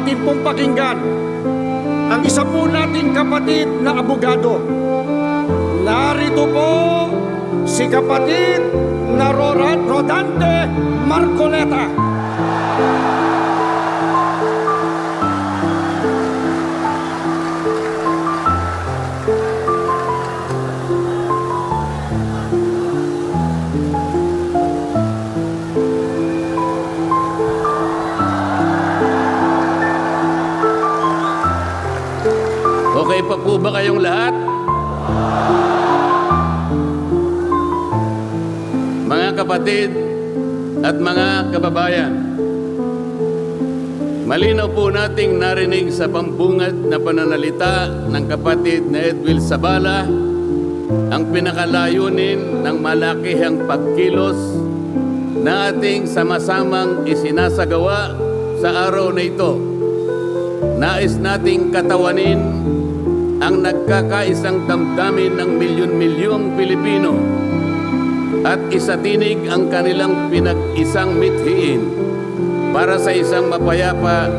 natin pong pakinggan ang isa po nating kapatid na abogado. Narito po si kapatid na Rodante Marcoleta. Okay pa po ba kayong lahat? Mga kapatid at mga kababayan, malinaw po nating narinig sa pampungad na pananalita ng kapatid na Edwil Sabala ang pinakalayunin ng malakihang pagkilos na ating sama-samang isinasagawa sa araw na ito. Nais nating katawanin ang nagkakaisang damdamin ng milyon-milyong Pilipino at isatinig ang kanilang pinag-isang mithiin para sa isang mapayapa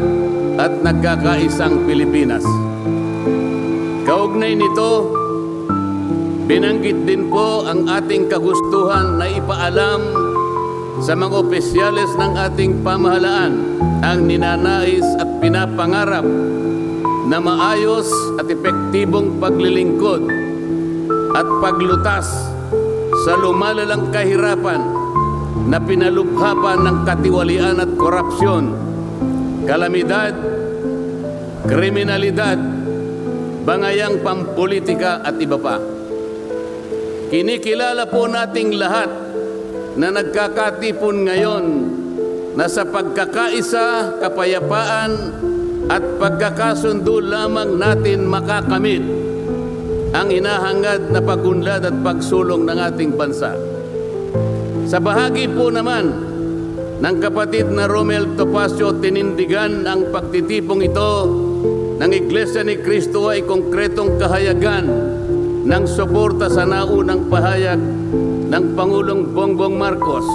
at nagkakaisang Pilipinas. Kaugnay nito, binanggit din po ang ating kagustuhan na ipaalam sa mga opisyales ng ating pamahalaan ang ninanais at pinapangarap na maayos at epektibong paglilingkod at paglutas sa lumalalang kahirapan na pinalubha pa ng katiwalian at korupsyon, kalamidad, kriminalidad, bangayang pampolitika at iba pa. Kinikilala po nating lahat na nagkakatipon ngayon na sa pagkakaisa, kapayapaan at pagkakasundo lamang natin makakamit ang hinahangad na pagunlad at pagsulong ng ating bansa. Sa bahagi po naman ng kapatid na Romel Topacio, tinindigan ang pagtitipong ito ng Iglesia ni Cristo ay konkretong kahayagan ng suporta sa naunang pahayag ng Pangulong Bongbong Marcos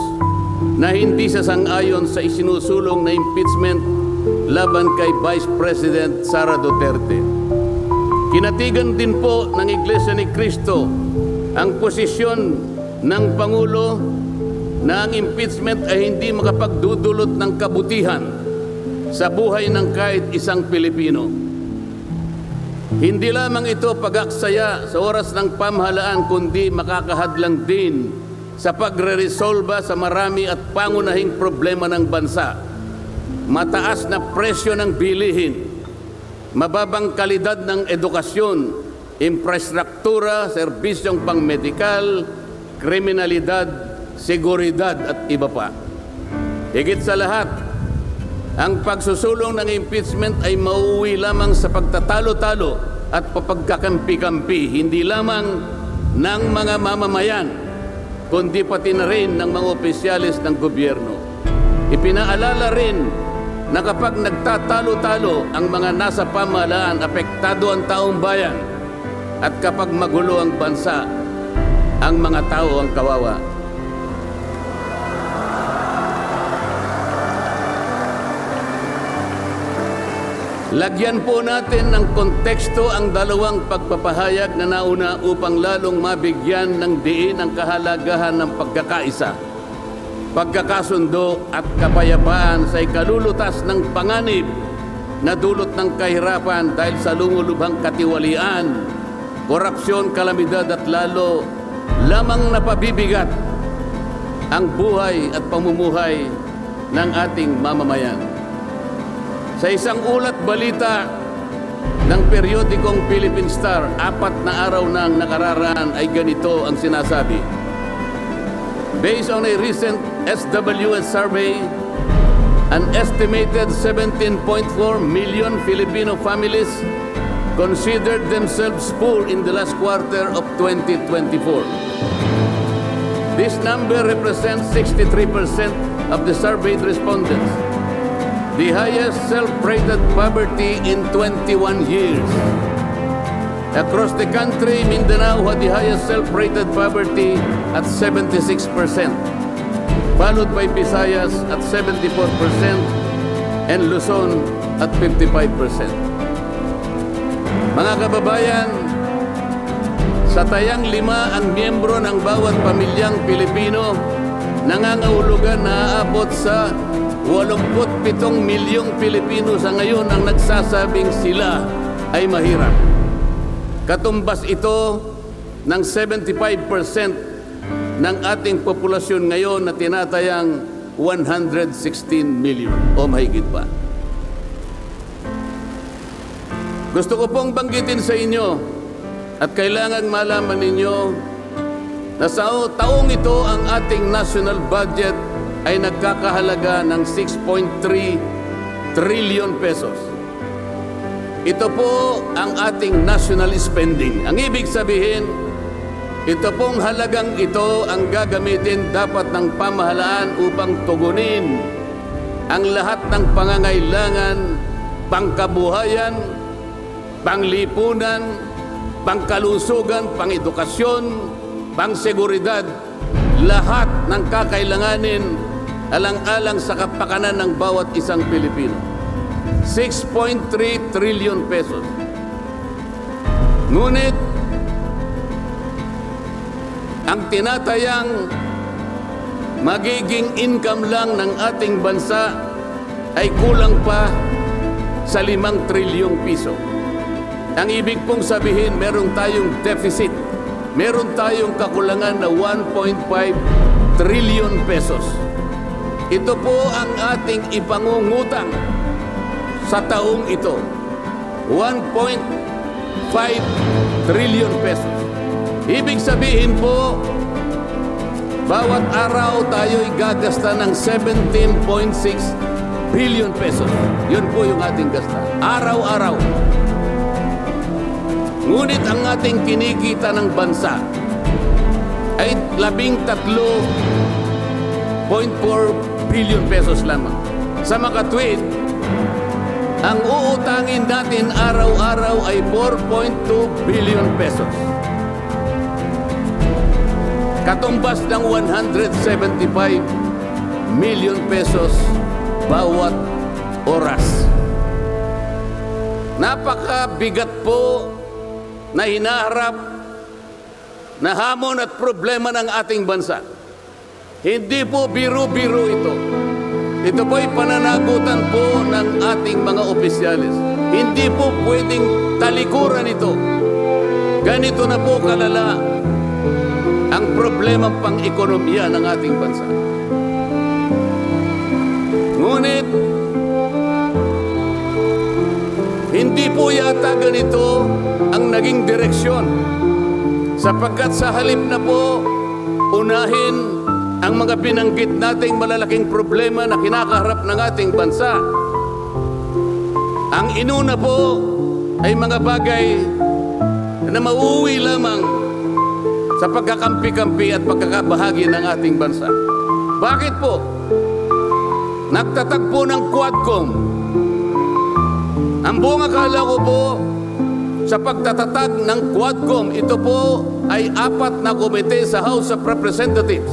na hindi sasang-ayon sa isinusulong na impeachment laban kay Vice President Sara Duterte. Kinatigan din po ng Iglesia ni Cristo ang posisyon ng Pangulo na ang impeachment ay hindi makapagdudulot ng kabutihan sa buhay ng kahit isang Pilipino. Hindi lamang ito pag-aksaya sa oras ng pamahalaan, kundi makakahadlang din sa pagre-resolba sa marami at pangunahing problema ng bansa. Mataas na presyo ng bilihin, mababang kalidad ng edukasyon, infrastruktura, serbisyong pangmedikal, kriminalidad, seguridad at iba pa. Higit sa lahat, ang pagsusulong ng impeachment ay mauuwi lamang sa pagtatalo-talo at papagkakampi-kampi, hindi lamang ng mga mamamayan, kundi pati na rin ng mga opisyalis ng gobyerno. Ipinaalala rin na kapag nagtatalo-talo ang mga nasa pamahalaan, apektado ang taong bayan. At kapag magulo ang bansa, ang mga tao ang kawawa. Lagyan po natin ng konteksto ang dalawang pagpapahayag na nauna upang lalong mabigyan ng diin ang kahalagahan ng pagkakaisa, pagkakasundo at kapayapaan sa ikalulutas ng panganib na dulot ng kahirapan dahil sa lumulubhang katiwalian, korupsyon, kalamidad at lalo lamang napabibigat ang buhay at pamumuhay ng ating mamamayan. Sa isang ulat balita ng periodikong Philippine Star, 4 na araw nang nakararaan ay ganito ang sinasabi. Based on a recent SWS survey, an estimated 17.4 million Filipino families considered themselves poor in the last quarter of 2024. This number represents 63% of the surveyed respondents, the highest self-rated poverty in 21 years. Across the country, Mindanao had the highest self-rated poverty at 76%, followed by Visayas at 74% and Luzon at 55%. Mga kababayan, sa tayang 5 ang miyembro ng bawat pamilyang Pilipino, nangangahulugan na aabot sa 87 milyong Pilipino sa ngayon ang nagsasabing sila ay mahirap. Katumbas ito ng 75% ng ating populasyon ngayon na tinatayang 116 million o mahigit pa. Gusto ko pong banggitin sa inyo at kailangan malaman ninyo na sa taong ito ang ating national budget ay nagkakahalaga ng 6.3 trillion pesos. Ito po ang ating national spending. Ang ibig sabihin, ito pong halagang ito ang gagamitin dapat ng pamahalaan upang tugunin ang lahat ng pangangailangan, pangkabuhayan, panglipunan, pangkalusugan, pangedukasyon, pangseguridad, lahat ng kakailanganin alang-alang sa kapakanan ng bawat isang Pilipino. 6.3 trillion pesos. Ngunit, ang tinatayang magiging income lang ng ating bansa ay kulang pa sa 5 trilyong piso. Ang ibig pong sabihin, meron tayong deficit. Meron tayong kakulangan na 1.5 trillion pesos. Ito po ang ating ipangungutang sa taong ito. 1.5 trillion pesos. Ibig sabihin po, bawat araw tayo'y gagasta ng 17.6 billion pesos. Yun po yung ating gasta. Araw-araw. Ngunit ang ating kinikita ng bansa ay 13.4 billion pesos lamang. Sa makatwid, ang uutangin natin araw-araw ay 4.2 billion pesos. Katumbas ng 175 million pesos bawat oras. Napakabigat po na hinaharap na hamon at problema ng ating bansa. Hindi po biro-biro ito. Ito po'y pananagutan po ng ating mga opisyalis. Hindi po pwedeng talikuran ito. Ganito na po kalala ang problema pang-ekonomiya ng ating bansa. Ngunit, hindi po yata ganito ang naging direksyon, sapagkat sa halip na po unahin ang mga binanggit nating malalaking problema na kinakaharap ng ating bansa, ang inuna po ay mga bagay na mauuwi lamang sa pagkakampi-kampi at pagkakabahagi ng ating bansa. Bakit po? Nagtatagpo ng Quadcom. Ang buong akala ko po sa pagtatatag ng Quadcom, ito po ay 4 na komite sa House of Representatives.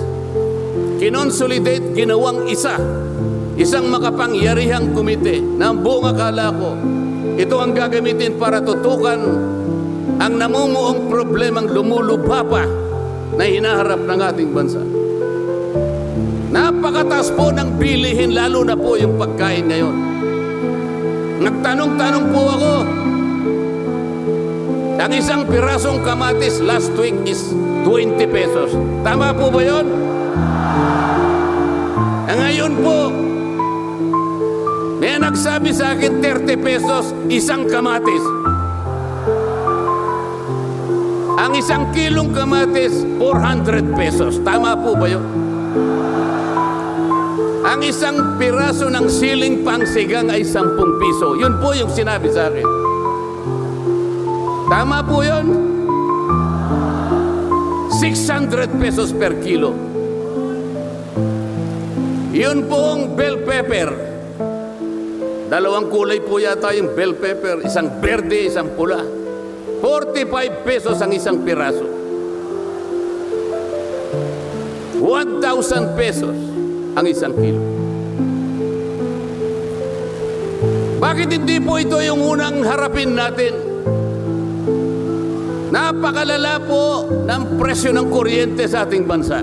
Kinonsolidate, ginawang isang makapangyarihang komite na ang buong akala ko, ito ang gagamitin para tutukan ang namumuong problemang lumulubha pa na hinaharap ng ating bansa. Napakataas po ng bilihin, lalo na po yung pagkain ngayon. Nagtanong-tanong po ako, ang isang pirasong kamatis last week is 20 pesos. Tama po ba yun? Ngayon po, may nagsabi sa akin 30 pesos isang kamatis. Ang isang kilong kamatis, 400 pesos. Tama po ba yun? Ang isang piraso ng siling pangsigang ay 10 piso. Yun po yung sinabi sa akin. Tama po yun? 600 pesos per kilo. Yun pong bell pepper. 2 kulay po yata yung bell pepper. Isang berde, isang pula. 45 pesos ang isang piraso. 1,000 pesos ang isang kilo. Bakit hindi po ito yung unang harapin natin? Napakalala po ng presyo ng kuryente sa ating bansa.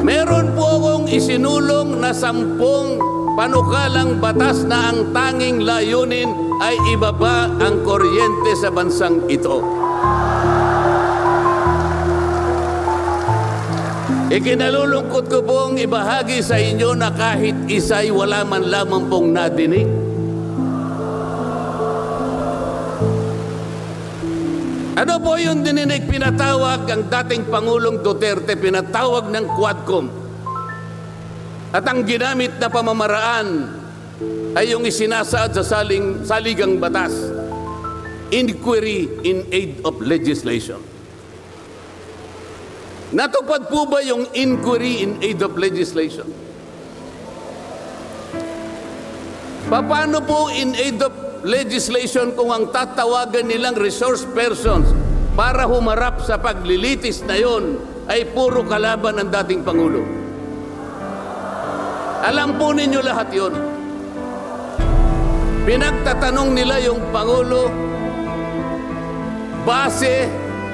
Meron po akong isinulong na 10 panukalang batas na ang tanging layunin ay ibaba ang kuryente sa bansang ito. Ikinalulungkot ko pong ibahagi sa inyo na kahit isa'y wala man lamang pong nadinig. Ano po yung dininig? Pinatawag ang dating Pangulong Duterte, pinatawag ng Quadcom. At ang ginamit na pamamaraan ay yung isinasaad sa saligang batas, Inquiry in Aid of Legislation. Natupad po ba yung Inquiry in Aid of Legislation? Paano po in aid of legislation kung ang tatawagan nilang resource persons para humarap sa paglilitis na yon ay puro kalaban ng dating Pangulo? Alam po ninyo lahat yon. Pinagtatanong nila yung Pangulo base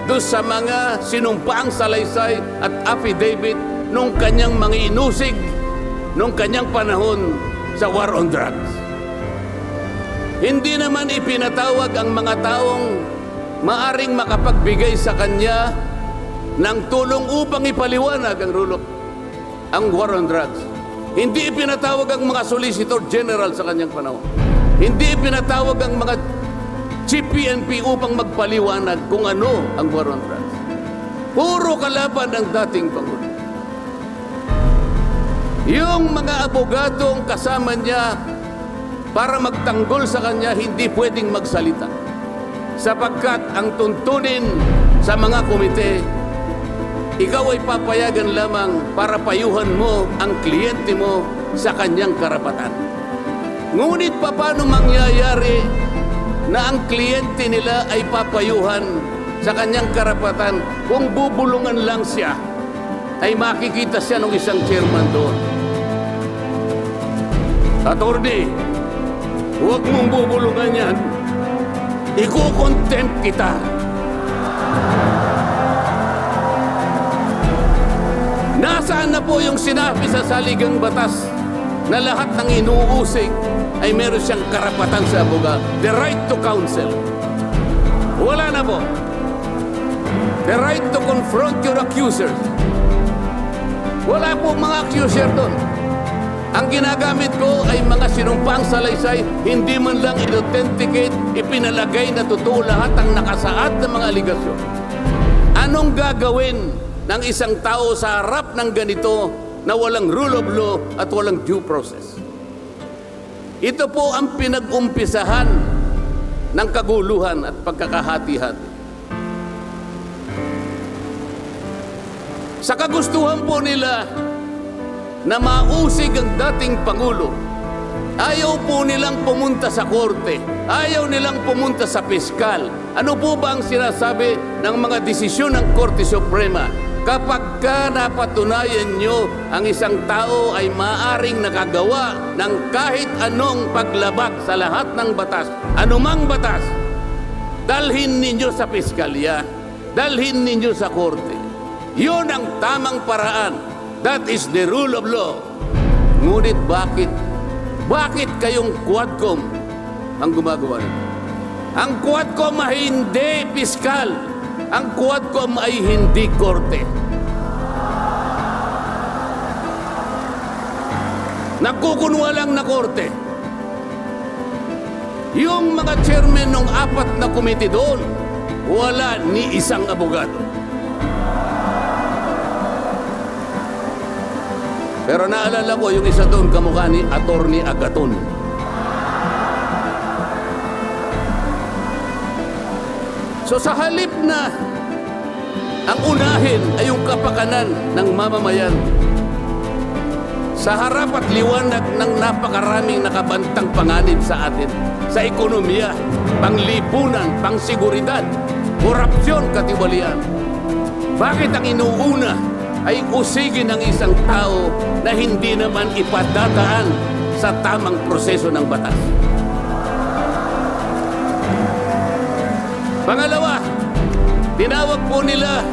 doon sa mga sinumpaang salaysay at affidavit nung kanyang mga inusig nung kanyang panahon sa war on drugs. Hindi naman ipinatawag ang mga taong maaring makapagbigay sa kanya ng tulong upang ipaliwanag ang war on drugs. Hindi ipinatawag ang mga Solicitor General sa kanyang panahon. Hindi ipinatawag ang mga Chief PNP upang magpaliwanag kung ano ang war on drugs. Puro kalaban ng dating Pangulo. Yung mga abogadong kasama niya para magtanggol sa kanya, hindi pwedeng magsalita. Sapagkat ang tuntunin sa mga komite, ikaw ay papayagan lamang para payuhan mo ang kliyente mo sa kanyang karapatan. Ngunit paano mangyayari na ang kliyente nila ay papayuhan sa kanyang karapatan kung bubulungan lang siya, ay makikita siya ng isang chairman doon. Attorney, huwag mong bubulungan yan. Iko-contempt kita. Nasaan na po yung sinabi sa saligang batas na lahat ng inuusig ay meron siyang karapatan sa abogado? The right to counsel. Wala na po. The right to confront your accusers. Wala po mga accuser doon. Ang ginagamit ko ay mga sinumpang salaysay, hindi man lang in-authenticate, ipinalagay na totoo lahat ang nakasaad ng mga aligasyon. Anong gagawin ng isang tao sa harap ng ganito na walang rule of law at walang due process? Ito po ang pinag-umpisahan ng kaguluhan at pagkakahati-hati. Sa kagustuhan po nila na mausig ang dating Pangulo, ayaw po nilang pumunta sa korte, ayaw nilang pumunta sa piskal. Ano po ba ang sinasabi ng mga desisyon ng Korte Suprema? Kapag ka napatunayan nyo ang isang tao ay maaring nakagawa ng kahit anong paglabag sa lahat ng batas, anumang batas, dalhin ninyo sa piskalya, dalhin ninyo sa korte. Yun ang tamang paraan. That is the rule of law. Ngunit bakit? Bakit kayong Quadcom ang gumagawa nito? Ang Quadcom ay hindi piskal. Ang Quadcom ay hindi korte. Nagkukunwa lang na korte. Yung mga chairman ng 4 na komite doon, wala ni isang abogado. Pero naalala ko yung isa doon, kamukha ni Attorney Agaton. So sa halip na ang unahin ay yung kapakanan ng mamamayan, sa harap at liwanag ng napakaraming nakabantang panganib sa atin, sa ekonomiya, panglipunan, pangsiguridad, korupsyon, katiwalian, bakit ang inuuna ay usigin ng isang tao na hindi naman ipadadaan sa tamang proseso ng batas. Pangalawa, tinawag po nila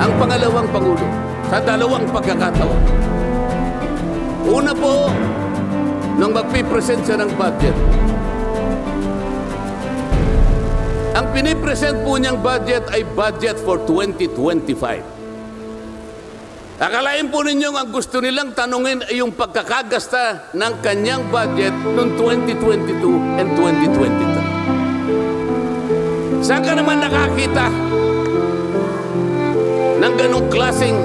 ang pangalawang Pangulo sa dalawang pagkakataon. Una po, nung magpipresent siya ng budget. Ang pinipresent po niyang budget ay budget for 2025. Akalain po ninyong ang gusto nilang tanungin ay yung pagkakagasta ng kanyang budget noong 2022 and 2023. Saan ka naman nakakita ng ganong klaseng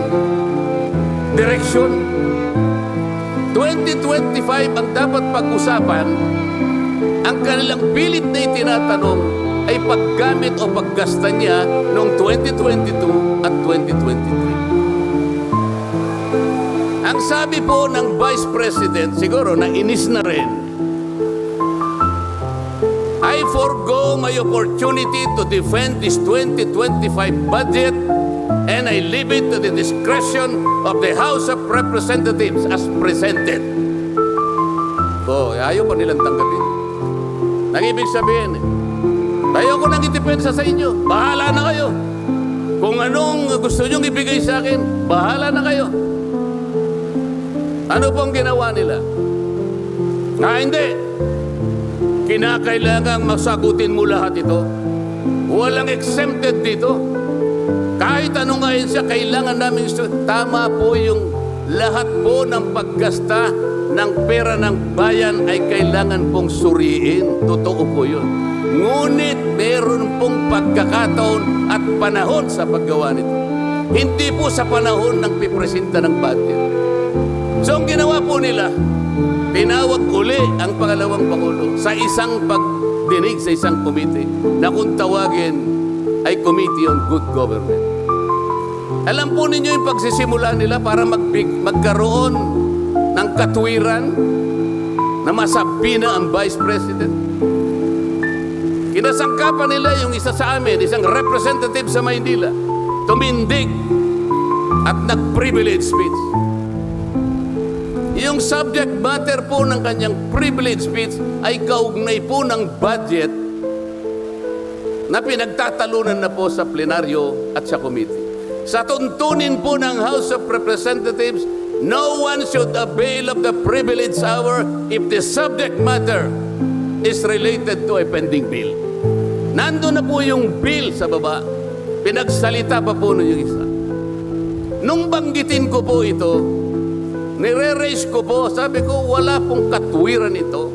direksyon? 2025 ang dapat pag-usapan, ang kanilang pilit na itinatanong ay paggamit o paggasta niya noong 2022 at 2023. Ang sabi po ng Vice President, siguro nainis na rin, I forgo my opportunity to defend this 2025 budget and I leave it to the discretion of the House of Representatives as presented. Ayaw pa nilang tanggapin. Nang ibig sabihin, ayoko nang idepensa sa inyo. Bahala na kayo. Kung anong gusto nyong ibigay sa akin, bahala na kayo. Ano pong ginawa nila? Hindi. Kinakailangang masagutin mo lahat ito. Walang exempted dito. Kahit anong ngayon siya, kailangan namin tama po yung lahat po ng paggasta ng pera ng bayan ay kailangan pong suriin. Totoo po yun. Ngunit meron pong pagkakataon at panahon sa paggawa nito. Hindi po sa panahon ng pipresenta ng budget. So ang ginawa po nila, tinawag uli ang pangalawang Pangulo sa isang pagdinig sa isang committee na kung tawagin ay Committee on Good Government. Alam po ninyo yung pagsisimula nila para magkaroon ng katwiran na masabi na ang Vice President. Kinasangkapan nila yung isa sa amin, isang representative sa Maynila, tumindig at nag-privilege speech. Yung subject matter po ng kanyang privilege speech ay kaugnay po ng budget na pinagtatalunan na po sa plenaryo at sa committee. Sa tuntunin po ng House of Representatives, no one should avail of the privilege hour if the subject matter is related to a pending bill. Nandun na po yung bill sa baba, pinagsalita pa po nun yung isa. Nung banggitin ko po ito, nire-raise ko po, sabi ko, wala pong katwiran ito.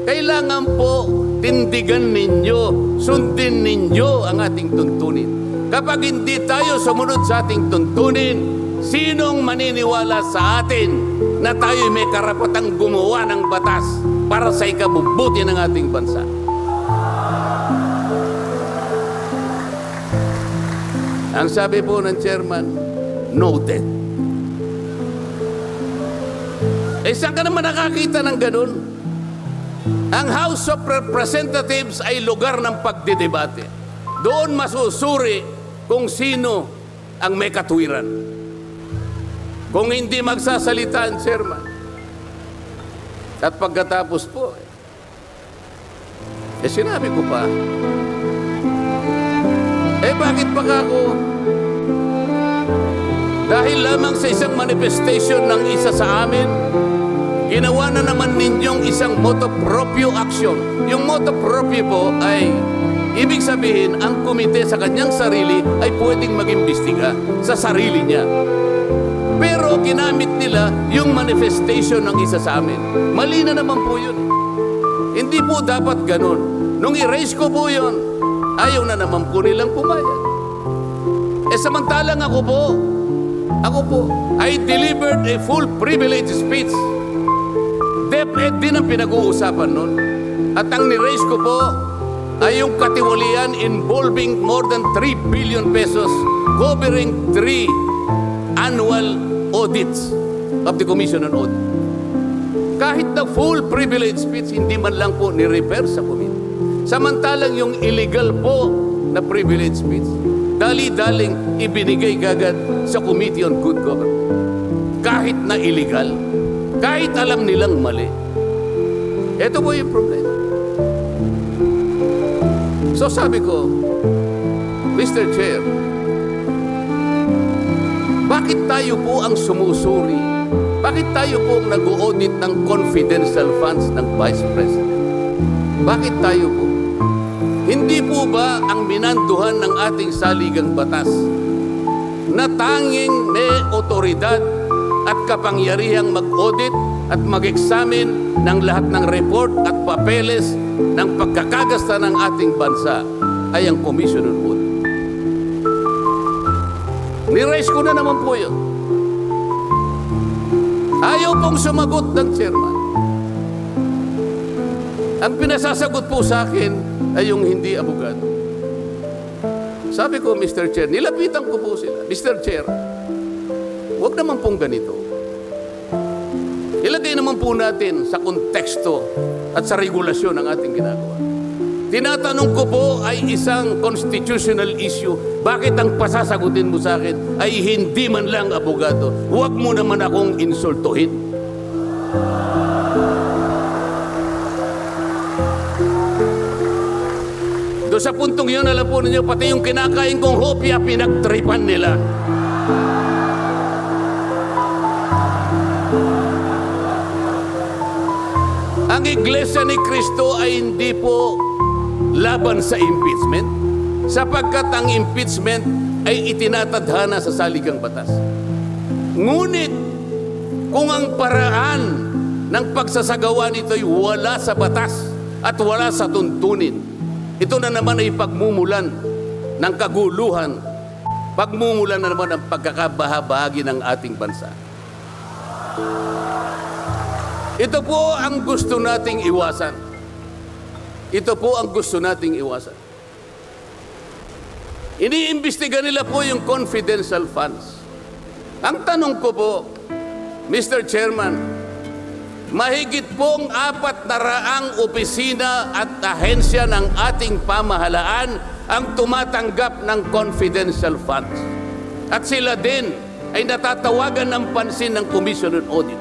Kailangan po tindigan ninyo, sundin ninyo ang ating tuntunin. Kapag hindi tayo sumunod sa ating tuntunin, sinong maniniwala sa atin na tayo may karapatang gumawa ng batas para sa ikabubuti ng ating bansa? Ang sabi po ng chairman, noted. Saan ka naman nakakita ng ganun? Ang House of Representatives ay lugar ng pagdidebate. Doon masusuri kung sino ang may katwiran. Kung hindi magsasalita ang chairman. At pagkatapos po, sinabi ko pa, bakit pa ako? Dahil lamang sa isang manifestation ng isa sa amin, ginawa na naman ninyong isang motu proprio action. Yung motu proprio po ay, ibig sabihin, ang komite sa kanyang sarili ay pwedeng mag-imbestiga sa sarili niya. Pero ginamit nila yung manifestation ng isa sa amin. Mali na naman po yun. Hindi po dapat ganun. Nung i-raise ko po yun, ayaw na naman po nilang pumayag. Samantalang ako po, I delivered a full privilege speech. DepEd din ang pinag-uusapan nun. At ang ni-raise ko po ay yung katiwalian involving more than 3 billion pesos covering 3 annual audits of the Commission on Audit. Kahit na full privilege speech, hindi man lang po ni-refer sa committee. Samantalang yung illegal po na privilege speech, dali-daling ibinigay kagad sa Committee on Good Government. Kahit na illegal, kahit alam nilang mali. Ito po yung problema. So sabi ko, Mr. Chair, bakit tayo po ang sumusuri? Bakit tayo po ang nag-audit ng confidential funds ng Vice President? Bakit tayo po? Hindi po ba ang minanduhan ng ating saligang batas na tanging may otoridad at kapangyarihang mag-audit at mag-examine ng lahat ng report at papeles ng pagkakagasta ng ating bansa ay ang Commission on Audit? Ni-raise ko na naman po yun. Ayaw pong sumagot ng chairman. Ang pinasasagot po sa akin ay yung hindi abogado. Sabi ko, Mr. Chair, nilapitan ko po sila. Mr. Chair, huwag naman pong ganito. Ilagay naman po natin sa konteksto at sa regulasyon ng ating ginagawa. Tinatanong ko po ay isang constitutional issue. Bakit ang pasasagutin mo sa akin ay hindi man lang abogado? Huwag mo naman akong insultuhin. Doon sa puntong yun, alam po ninyo, pati yung kinakain kong hopya, pinagtripan nila. Ang Iglesia ni Cristo ay hindi po laban sa impeachment, sapagkat ang impeachment ay itinatadhana sa saligang batas. Ngunit, kung ang paraan ng pagsasagawa nito ay wala sa batas at wala sa tuntunin, ito na naman ay pagmumulan ng kaguluhan, pagmumulan na naman ng pagkakabahabahagi ng ating bansa. Ito po ang gusto nating iwasan. Ito po ang gusto nating iwasan. Iniimbestiga nila po yung confidential funds. Ang tanong ko po, Mr. Chairman, mahigit pong 400 opisina at ahensya ng ating pamahalaan ang tumatanggap ng confidential funds. At sila din ay natatawagan ng pansin ng Commission on Audit.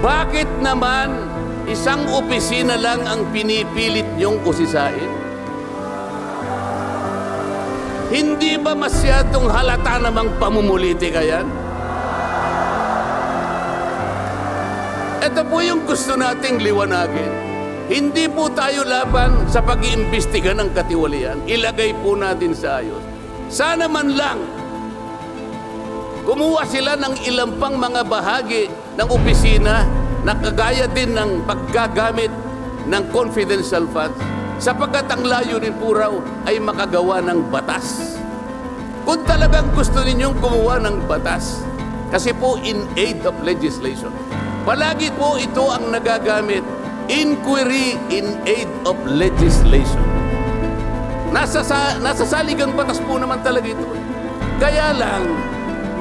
Bakit naman isang opisina lang ang pinipilit niyong usisain? Hindi ba masyadong halata namang pamumulitika yan? Ito po yung gusto nating liwanagin. Hindi po tayo laban sa pag-iimbestiga ng katiwalian. Ilagay po natin sa ayos. Sana man lang kumuha sila ng ilang pang mga bahagi ng opisina na kagaya din ng paggagamit ng confidential funds, sapagkat ang layunin po raw ay makagawa ng batas. Kung talagang gusto ninyong gumawa ng batas, kasi po in aid of legislation, palagi po ito ang nagagamit, inquiry in aid of legislation. Nasa saligang batas po naman talaga ito. Kaya lang,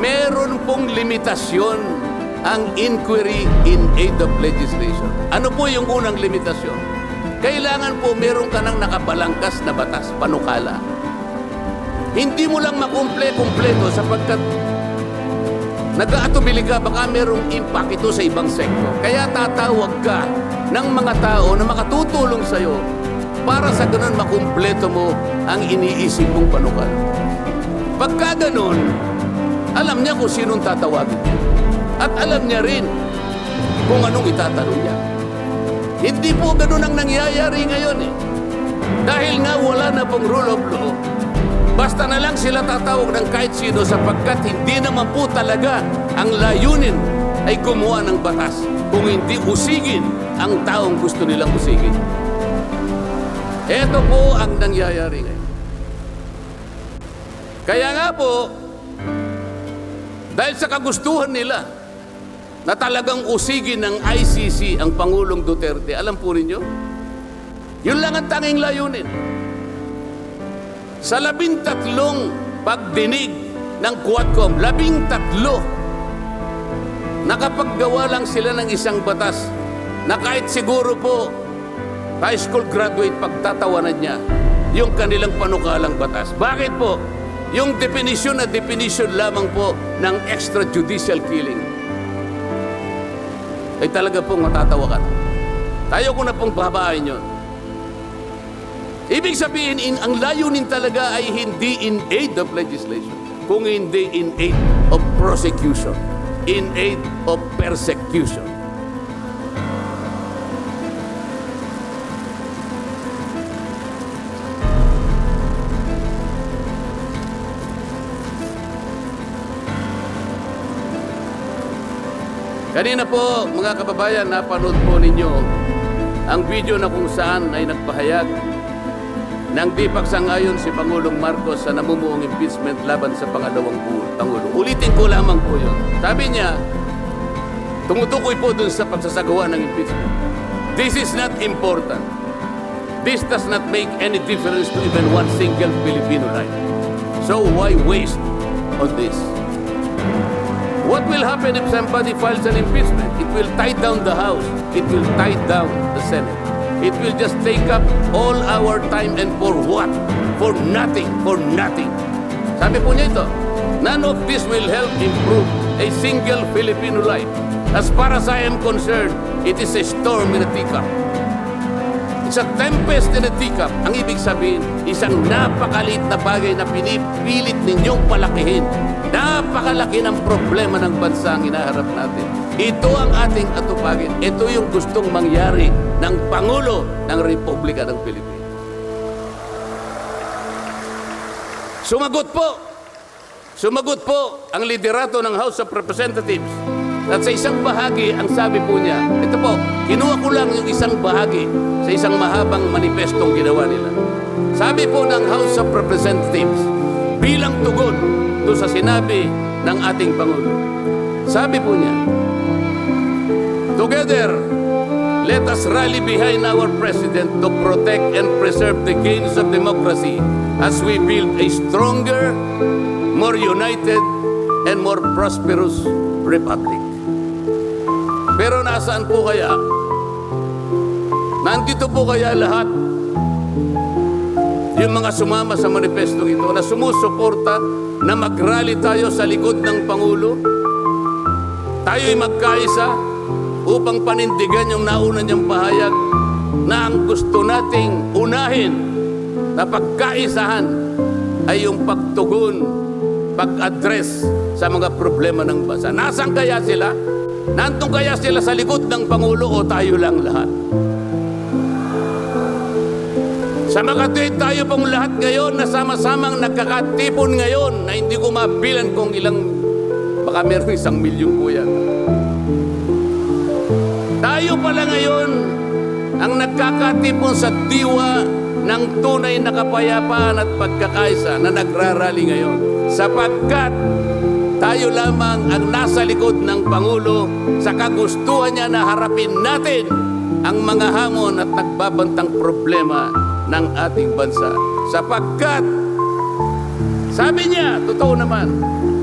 meron pong limitasyon ang inquiry in aid of legislation. Ano po yung unang limitasyon? Kailangan po meron ka ng nakabalangkas na batas, panukala. Hindi mo lang makumple-kumpleto sapagkat nag-aatubili ka, baka merong impact ito sa ibang sektor. Kaya tatawag ka ng mga tao na makatutulong sa'yo para sa ganun makumpleto mo ang iniisip mong panukala. Pagka ganun, alam niya kung sinong tatawagin. At alam niya rin kung anong itatanong niya. Hindi po ganun ang nangyayari ngayon eh. Dahil nga wala na pong rule of law, basta na lang sila tatawag ng kahit sino sapagkat hindi naman po talaga ang layunin ay gumawa ng batas kung hindi usigin ang taong gusto nilang usigin. Ito po ang nangyayari ngayon. Kaya nga po, dahil sa kagustuhan nila na talagang usigin ng ICC ang Pangulong Duterte, alam po ninyo, yun lang ang tanging layunin. Sa 13 pagdinig ng Quadcom, 13, nakapaggawa lang sila ng isang batas na kahit siguro po high school graduate pagtatawanan niya, yung kanilang panukalang batas. Bakit po? Yung definition na definition lamang po ng extrajudicial killing ay talaga pong matatawa ka. Tayo ko na pong babain yun. Ibig sabihin, ang layunin talaga ay hindi in aid of legislation, kung hindi in aid of prosecution, in aid of persecution. Kanina po, mga kababayan, napanood po ninyo ang video na kung saan ay nagpahayag ng di pagsang-ayon si Pangulong Marcos sa namumuong impeachment laban sa pangalawang Pangulo. Ulitin ko lamang po yun. Sabi niya, tumutukoy po dun sa pagsasagawa ng impeachment. This is not important. This does not make any difference to even one single Filipino life. So why waste on this? What will happen if somebody files an impeachment? It will tie down the House. It will tie down the Senate. It will just take up all our time, and for what? For nothing, for nothing. Sabi po niya ito, none of this will help improve a single Filipino life. As far as I am concerned, it is a storm in a teacup. It's a tempest in a teacup. Ang ibig sabihin, isang napakaliit na bagay na pinipilit ninyong palakihin. Napakalaki ng problema ng bansa ang hinaharap natin. Ito ang ating atupagin. Ito yung gustong mangyari ng Pangulo ng Republika ng Pilipinas. Sumagot po ang liderato ng House of Representatives. At sa isang bahagi, ang sabi po niya, ito po, kinuha ko lang yung isang bahagi sa isang mahabang manifestong ginawa nila. Sabi po ng House of Representatives, bilang tugon doon sa sinabi ng ating Pangulo. Sabi po niya, together, let us rally behind our President to protect and preserve the gains of democracy as we build a stronger, more united, and more prosperous republic. Pero nasaan po kaya? Nandito po kaya lahat yung mga sumama sa manifesto ito na sumusuporta na mag-rally tayo sa likod ng Pangulo? Tayo'y magkaisa upang panindigan yung nauna niyang pahayag na ang gusto nating unahin na pagkaisahan ay yung pagtugon, pag-address sa mga problema ng bansa. Nasaan kaya sila? Nandun kaya sila sa likod ng Pangulo o tayo lang lahat? Sa Makati, tayo pong lahat ngayon na sama-samang nagkakatipon ngayon na hindi ko mabilan kung ilang, baka meron 1 milyon po yan. Tayo pala ngayon ang nagkakatipon sa diwa ng tunay na kapayapaan at pagkakaisa na nagrarally ngayon. Sapagkat tayo lamang ang nasa likod ng Pangulo sa kagustuhan niya na harapin natin ang mga hamon at nagbabantang problema ng ating bansa. Sapagkat, sabi niya, totoo naman,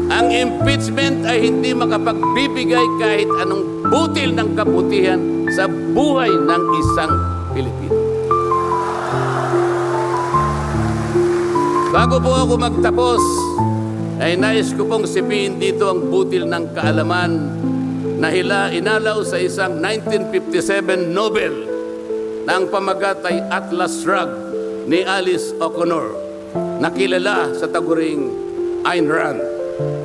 ang impeachment ay hindi makapagbibigay kahit anong butil ng kabutihan sa buhay ng isang Pilipino. Bago po ako magtapos, ay nais ko pong sipihin dito ang butil ng kaalaman na inalaw sa isang 1957 Nobel na ang pamagat ay Atlas Shrugged ni Alice O'Connor, na kilala sa taguring Ayn Rand.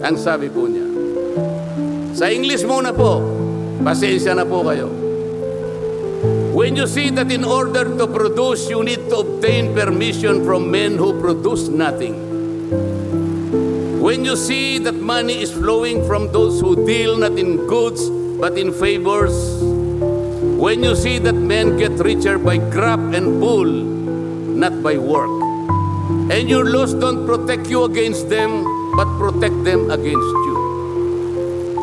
Ang sabi po niya, sa English muna po, pasensya na po kayo. When you see that in order to produce, you need to obtain permission from men who produce nothing. When you see that money is flowing from those who deal not in goods but in favors. When you see that men get richer by graft and bull, not by work. And your laws don't protect you against them, but protect them against you.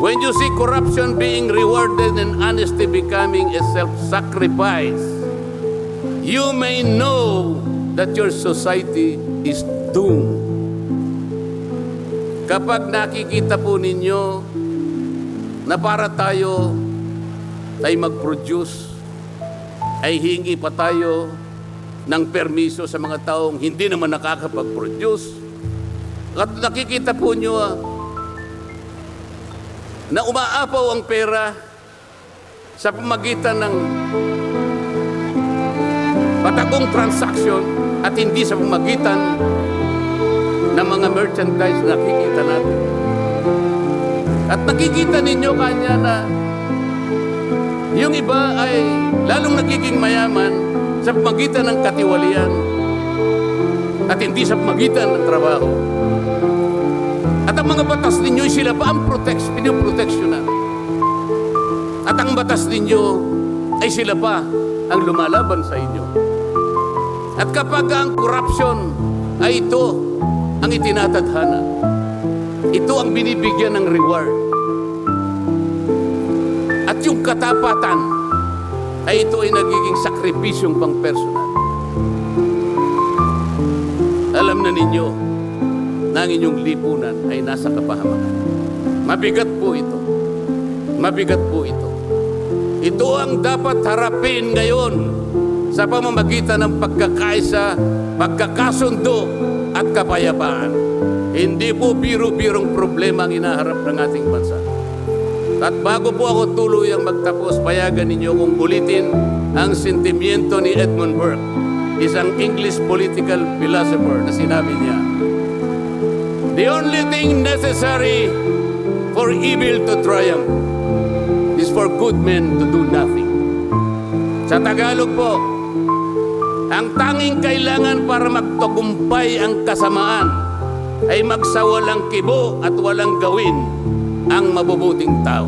When you see corruption being rewarded and honesty becoming a self-sacrifice, you may know that your society is doomed. Kapag nakikita po ninyo na para tayo ay mag-produce, ay hingi pa tayo ng permiso sa mga taong hindi naman nakakapag-produce. At nakikita po nyo na umaapaw ang pera sa pamagitan ng patagong transaksyon at hindi sa pamagitan ng mga merchandise na nakikita natin. At nakikita ninyo kanya na yung iba ay lalong nagiging mayaman sa pamagitan ng katiwalian at hindi sa pamagitan ng trabaho. At ang mga batas ninyo, sila pa ang pinoproteksyonan. At ang batas ninyo ay sila pa ang lumalaban sa inyo. At kapag ang corruption ay ito ang itinatadhana, ito ang binibigyan ng reward. At yung katapatan ay ito ay nagiging sakripisyong pang personal. Alam na ninyo na ang inyong lipunan ay nasa kapahamakan. Mabigat po ito. Mabigat po ito. Ito ang dapat harapin ngayon sa pamamagitan ng pagkakaisa, pagkakasundo at kapayapaan. Hindi po biro-birong problema ang inaharap ng ating bansa. At bago po ako tuluyang magtapos, payagan ninyo kung ulitin ang sentimiento ni Edmund Burke, isang English political philosopher, na sinabi niya, "The only thing necessary for evil to triumph is for good men to do nothing." Sa Tagalog po, ang tanging kailangan para magtagumpay ang kasamaan ay magsawalang kibo at walang gawin ang mabubuting tao.